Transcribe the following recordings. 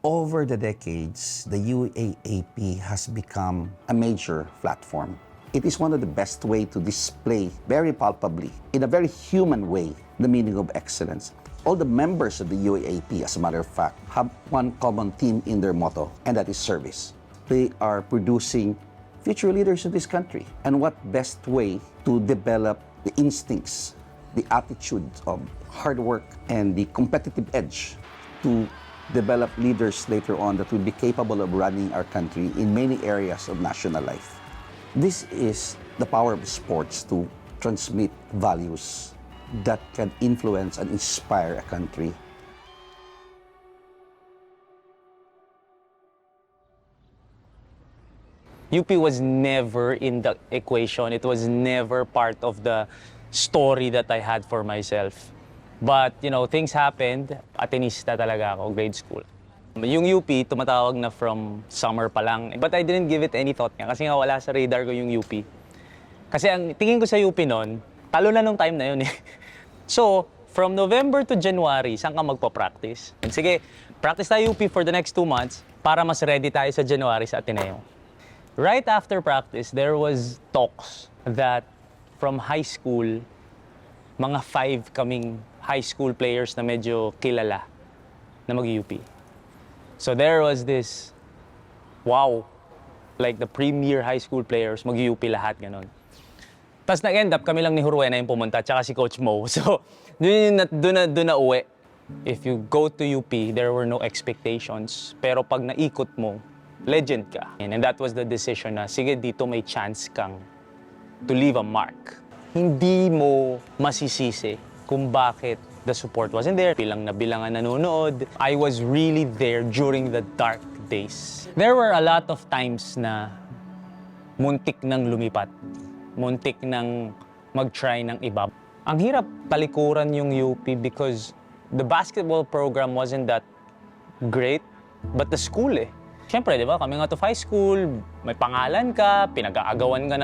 Over the decades, the UAAP has become a major platform. It is one of the best ways to display very palpably, in a very human way, the meaning of excellence. All the members of the UAAP, as a matter of fact, have one common theme in their motto, and that is service. They are producing future leaders of this country. And what best way to develop the instincts, the attitude of hard work, and the competitive edge to develop leaders later on that will be capable of running our country in many areas of national life. This is the power of sports to transmit values that can influence and inspire a country. UP was never in the equation. It was never part of the story that I had for myself. But, you know, things happened. Atenista talaga ako, grade school. Yung UP, tumatawag na from summer pa lang. But I didn't give it any thought nga kasi nga wala sa radar ko yung UP. Kasi ang tingin ko sa UP noon, talo na nung time na yun eh. So, from November to January, saan ka magpa-practice? Sige, practice tayo UP for the next 2 months para mas ready tayo sa January sa Ateneo. Right after practice, there was talks that from high school, mga 5 kaming high school players na medyo kilala na mag-UP. So there was this, wow, like the premier high school players, mag-UP lahat, ganon. Tapos nag-end up, kami lang ni Huruena yung pumunta, tsaka si Coach Mo. So, doon na uwi. If you go to UP, there were no expectations. Pero pag naikot mo, legend ka. And that was the decision na, sige, dito may chance kang to leave a mark. Hindi mo masisisi kung bakit the support wasn't there. Bilang na bilang ang nanonood. I was really there during the dark days. There were a lot of times na muntik nang lumipat. Muntik nang mag-try ng iba. Ang hirap talikuran yung UP because the basketball program wasn't that great, but the school eh. Siyempre, di ba, coming out of high school, may pangalan ka, pinag-aagawan ka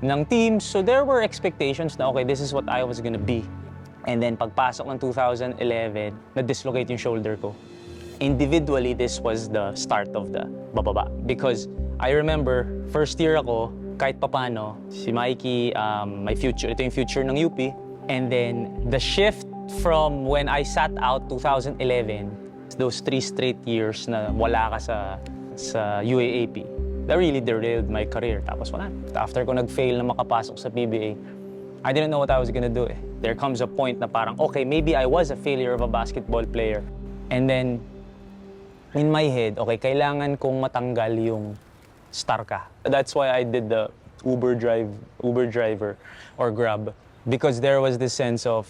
ng teams. So there were expectations na, okay, this is what I was gonna be. And then pagpasok ng 2011, na-dislocate yung shoulder ko. Individually, this was the start of the bababa. Because I remember, first year ako, kahit papano, si Mikee, my future, ito yung future ng UP. And then the shift from when I sat out 2011, those 3 straight years na wala ka sa UAAP, that really derailed my career. Tapos wala. After ko nag-fail na makapasok sa PBA, I didn't know what I was gonna do eh. There comes a point na parang, okay, maybe I was a failure of a basketball player. And then, in my head, okay, kailangan kong matanggal yung star ka. That's why I did the Uber driver or Grab. Because there was this sense of,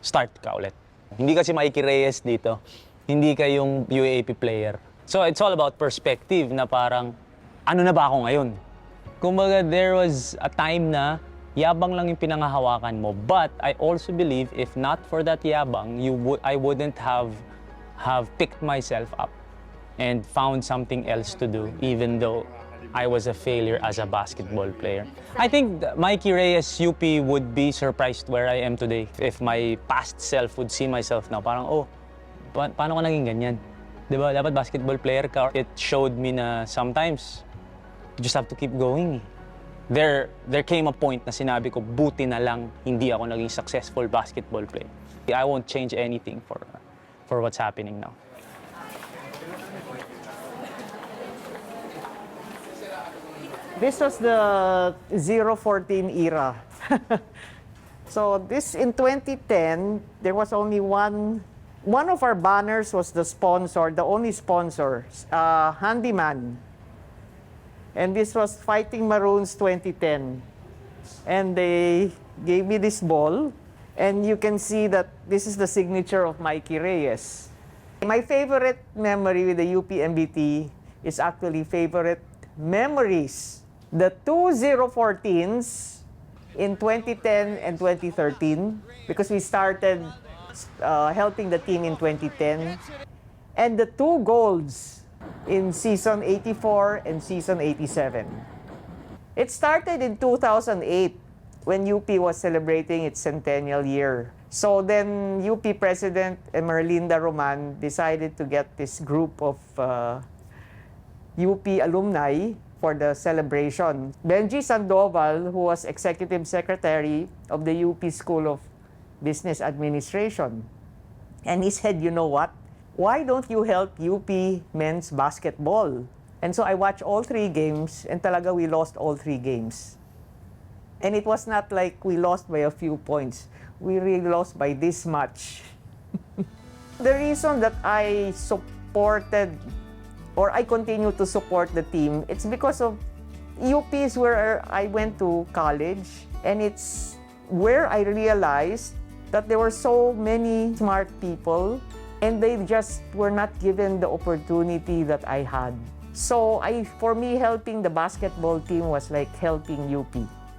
start ka ulit. Hindi kasi Mikee Reyes dito. Hindi ka yung UAAP player. So it's all about perspective na parang, ano na ba ako ngayon? Kumbaga, there was a time na yabang lang yung pinangahawakan mo. But I also believe if not for that yabang, I wouldn't have picked myself up and found something else to do, even though I was a failure as a basketball player. I think Mikee Reyes UP would be surprised where I am today. If my past self would see myself now, parang, oh, paano ka naging ganyan? Diba, dapat basketball player ka. It showed me na sometimes, you just have to keep going. There came a point na sinabi ko, buti na lang hindi ako naging successful basketball player. I won't change anything for what's happening now. This was the 014 era. So this, in 2010, there was only one of our banners was the sponsor, the only sponsor, Handyman. And this was Fighting Maroons 2010. And they gave me this ball, and you can see that this is the signature of Mikee Reyes. My favorite memory with the UP MBT is actually favorite memories. The 2014s in 2010 and 2013, because we started helping the team in 2010, and the 2 golds in season 84 and season 87. It started in 2008 when UP was celebrating its centennial year. So then UP President Merlinda Roman decided to get this group of UP alumni for the celebration. Benji Sandoval, who was Executive Secretary of the UP School of Business Administration. And he said, you know what? Why don't you help UP men's basketball? And so I watched all 3 games, and talaga we lost all 3 games. And it was not like we lost by a few points. We really lost by this much. The reason that I supported or I continue to support the team, it's because of UP is where I went to college, and it's where I realized that there were so many smart people and they just were not given the opportunity that I had. So for me, helping the basketball team was like helping UP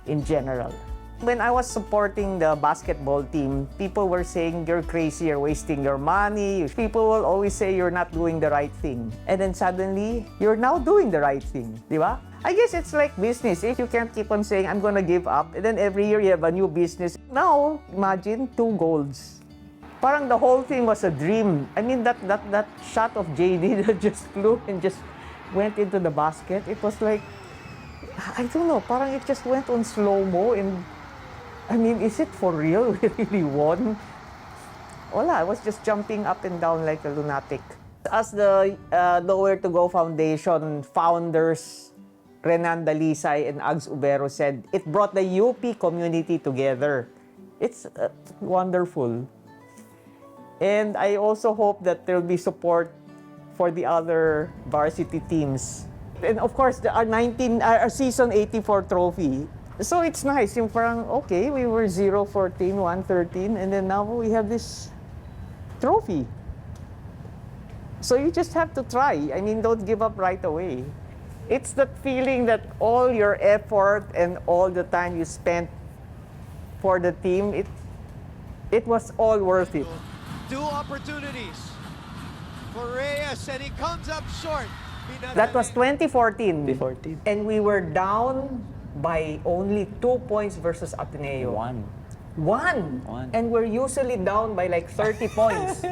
in general. When I was supporting the basketball team, people were saying, you're crazy, you're wasting your money. People will always say you're not doing the right thing. And then suddenly, you're now doing the right thing, di ba? I guess it's like business. If you can't keep on saying, I'm gonna give up, and then every year you have a new business. Now, imagine 2 golds. Parang the whole thing was a dream. I mean, that shot of JD that just flew and just went into the basket, it was like, I don't know, parang it just went on slow-mo, and I mean, is it for real? We really won? Wala, I was just jumping up and down like a lunatic. As the Nowhere to Go Foundation founders, Renan Dalisay and Ags Ubero said, it brought the UP community together. It's wonderful. And I also hope that there will be support for the other varsity teams. And of course, our season 84 trophy. So it's nice. Yung parang, okay, we were 0-14, 1-13, and then now we have this trophy. So you just have to try. I mean, don't give up right away. It's that feeling that all your effort and all the time you spent for the team, it was all worth it. 2 opportunities for Reyes, and he comes up short. That was 2014. 2014. And we were down by only 2 points versus Ateneo. 1. 1. And we're usually down by like 30 points.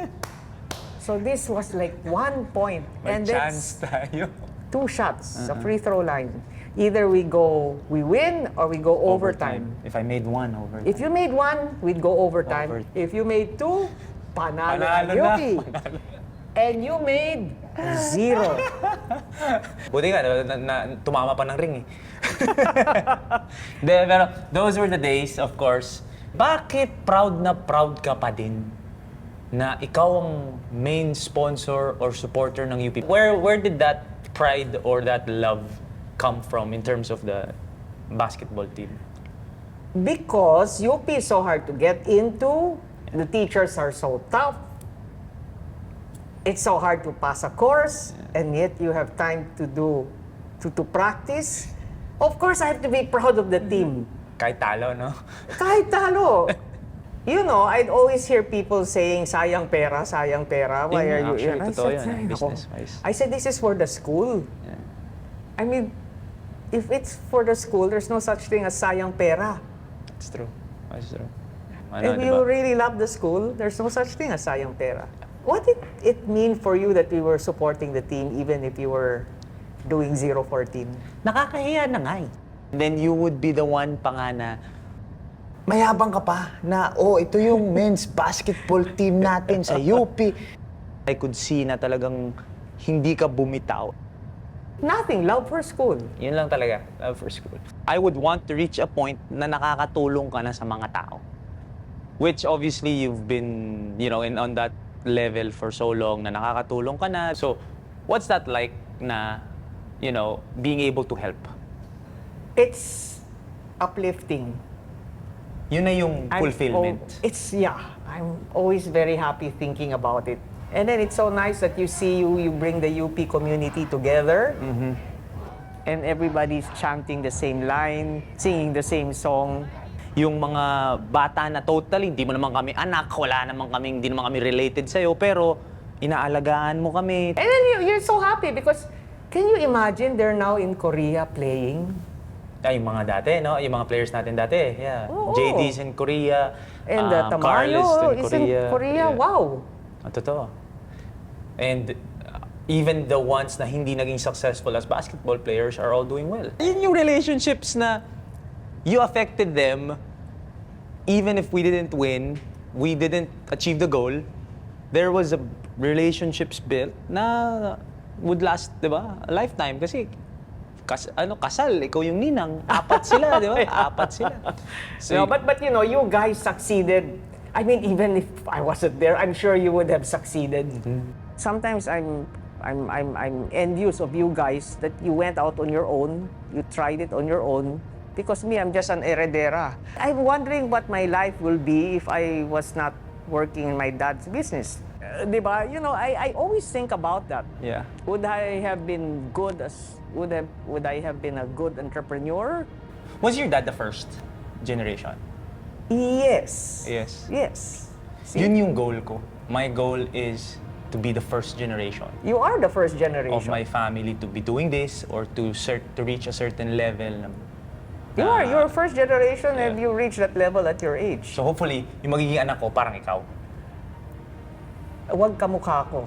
So this was like 1 point. May and chance that's tayo. 2 shots sa free throw line. Either we win or we go overtime. If I made 1 overtime. If you made 1, we'd go overtime. If you made 2, panalo ang Panalo na. UP. And you made 0. Buti nga, tumama pa ng ring eh. Pero those were the days, of course. Bakit proud na proud ka pa din na ikaw ang main sponsor or supporter ng UP? Where did that pride or that love come from in terms of the basketball team? Because UP is so hard to get into, the teachers are so tough, it's so hard to pass a course, and yet you have time to practice. Of course, I have to be proud of the team. Kahit talo, no? Kahit talo. You know, I'd always hear people saying, sayang pera, sayang pera. Why are you here? Actually, totoo yun, business-wise. I said, this is for the school. Yeah. I mean, if it's for the school, there's no such thing as sayang pera. That's true. That's true. If you really love the school, there's no such thing as sayang pera. What did it mean for you that we were supporting the team even if you were doing 0-14? Nakakahiya na nga eh. Then you would be the one pa nga na mayabang ka pa na, ito yung men's basketball team natin sa UP. I could see na talagang hindi ka bumitaw. Nothing. Love for school. Yun lang talaga, love for school. I would want to reach a point na nakakatulong ka na sa mga tao. Which obviously you've been, on that level for so long na nakakatulong ka na. So, what's that like na, being able to help? It's uplifting. Yun na yung fulfillment. I'm always very happy thinking about it. And then it's so nice that you see you bring the UP community together. Mm-hmm. And everybody's chanting the same line, singing the same song. Yung mga bata na totally, hindi mo naman kami anak, hindi naman kami related sa'yo, pero inaalagaan mo kami. And then you're so happy because can you imagine they're now in Korea playing? Yung mga dati, no? Yung mga players natin dati, yeah. Oo. JD's in Korea, And Carlos Tamayo in is Korea. in Korea. Yeah. Wow. Totoo. And even the ones na hindi naging successful as basketball players are all doing well. Yun yung relationships na you affected them even if we didn't win, we didn't achieve the goal, there was a relationships built na would last, di ba? A lifetime. Kasi kasal, ikaw yung ninang. Apat sila, di ba? Apat sila. So, No, but you know, you guys succeeded. I mean, even if I wasn't there, I'm sure you would have succeeded. Sometimes I'm envious of you guys that you went out on your own, you tried it on your own. Because me, I'm just an heredera. I'm wondering what my life will be if I was not working in my dad's business. Di ba? You know, I always think about that. yeah. Would I have been good as would I have been a good entrepreneur? Was your dad the first generation? Yes. Yes. Yes. See, Yun yung goal ko. My goal is to be the first generation you are the first generation. of my family to be doing this or to reach a certain level. You are. You're first generation and Yeah. you reach that level at your age. So hopefully, yung magiging anak ko, parang ikaw. Huwag kamukha ko.